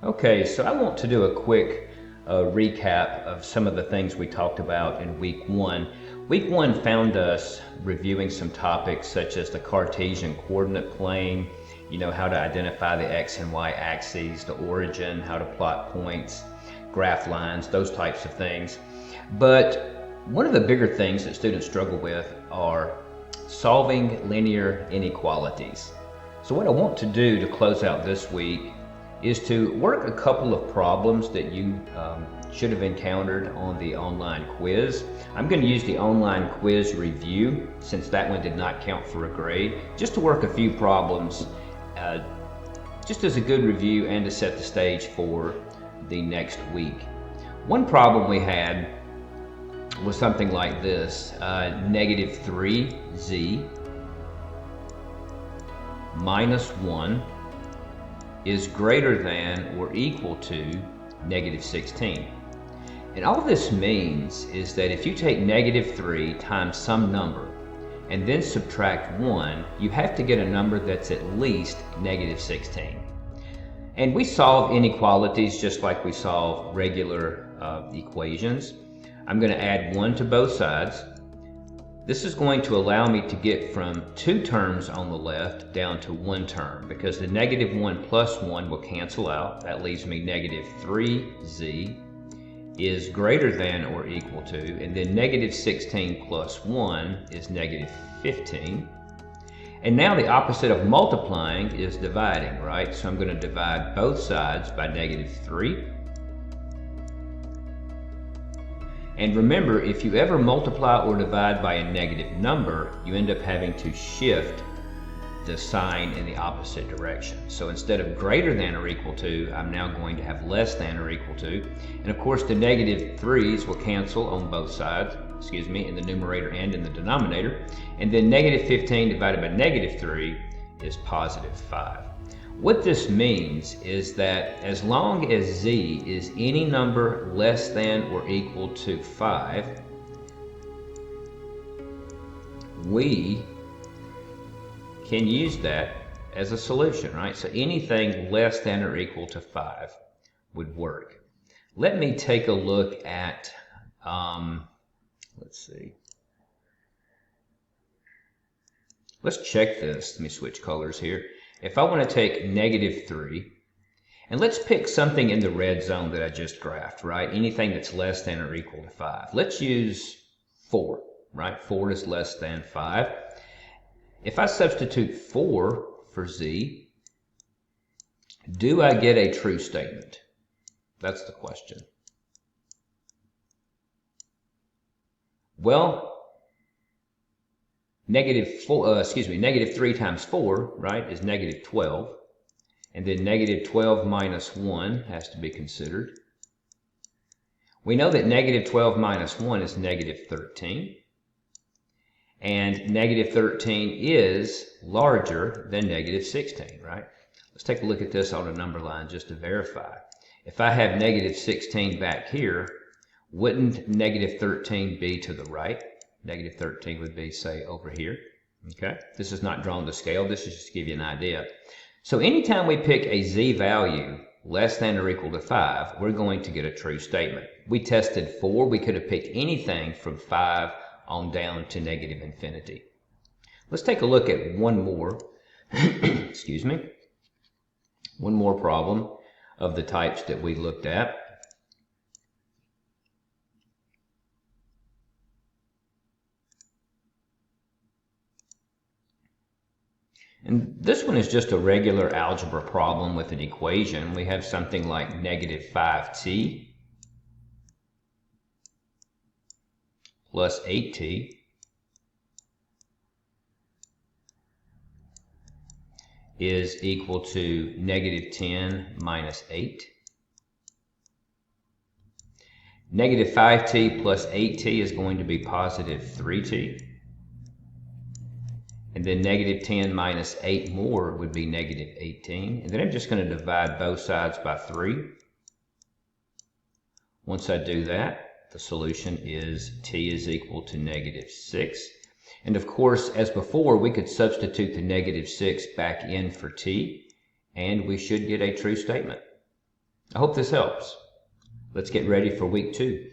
Okay, so I want to do a quick recap of some of the things we talked about in week one. Week one found us reviewing some topics such as the Cartesian coordinate plane, how to identify the X and Y axes, the origin, how to plot points, graph lines, those types of things. But one of the bigger things that students struggle with are solving linear inequalities. So what I want to do to close out this week is to work a couple of problems that you should have encountered on the online quiz. I'm going to use the online quiz review, since that one did not count for a grade, just to work a few problems just as a good review and to set the stage for the next week. One problem we had was something like this: negative 3z minus 1 is greater than or equal to negative 16. And all this means is that if you take negative 3 times some number and then subtract 1, you have to get a number that's at least negative 16. And we solve inequalities just like we solve regular equations. I'm going to add 1 to both sides. This is going to allow me to get from 2 terms on the left down to 1 term, because the negative 1 plus 1 will cancel out. That leaves me negative 3z is greater than or equal to, and then negative 16 plus 1 is negative 15. And now the opposite of multiplying is dividing, right? So I'm going to divide both sides by negative 3. And remember, if you ever multiply or divide by a negative number, you end up having to shift the sign in the opposite direction. So instead of greater than or equal to, I'm now going to have less than or equal to. And of course, the negative 3's will cancel on both sides, in the numerator and in the denominator. And then negative 15 divided by negative 3 is positive 5. What this means is that as long as z is any number less than or equal to 5, we can use that as a solution, right? So anything less than or equal to 5 would work. Let me take a look at, let's see. Let's check this. Let me switch colors here. If I want to take negative 3, and let's pick something in the red zone that I just graphed, right? Anything that's less than or equal to 5. Let's use 4, right? 4 is less than 5. If I substitute 4 for z, do I get a true statement? That's the question. Well, negative 3 times 4, right, is negative 12. And then negative 12 minus 1 has to be considered. We know that negative 12 minus 1 is negative 13. And negative 13 is larger than negative 16, right? Let's take a look at this on a number line just to verify. If I have negative 16 back here, wouldn't negative 13 be to the right? Negative 13 would be, say, over here. Okay, this is not drawn to scale. This is just to give you an idea. So anytime we pick a z value less than or equal to 5, we're going to get a true statement. We tested 4. We could have picked anything from 5 on down to negative infinity. Let's take a look at one more, one more problem of the types that we looked at. And this one is just a regular algebra problem with an equation. We have something like negative 5t plus 8t is equal to negative 10 minus 8. Negative 5t plus 8t is going to be positive 3t. And then negative 10 minus 8 more would be negative 18. And then I'm just going to divide both sides by 3. Once I do that, the solution is t is equal to negative 6. And of course, as before, we could substitute the negative 6 back in for t, and we should get a true statement. I hope this helps. Let's get ready for week 2.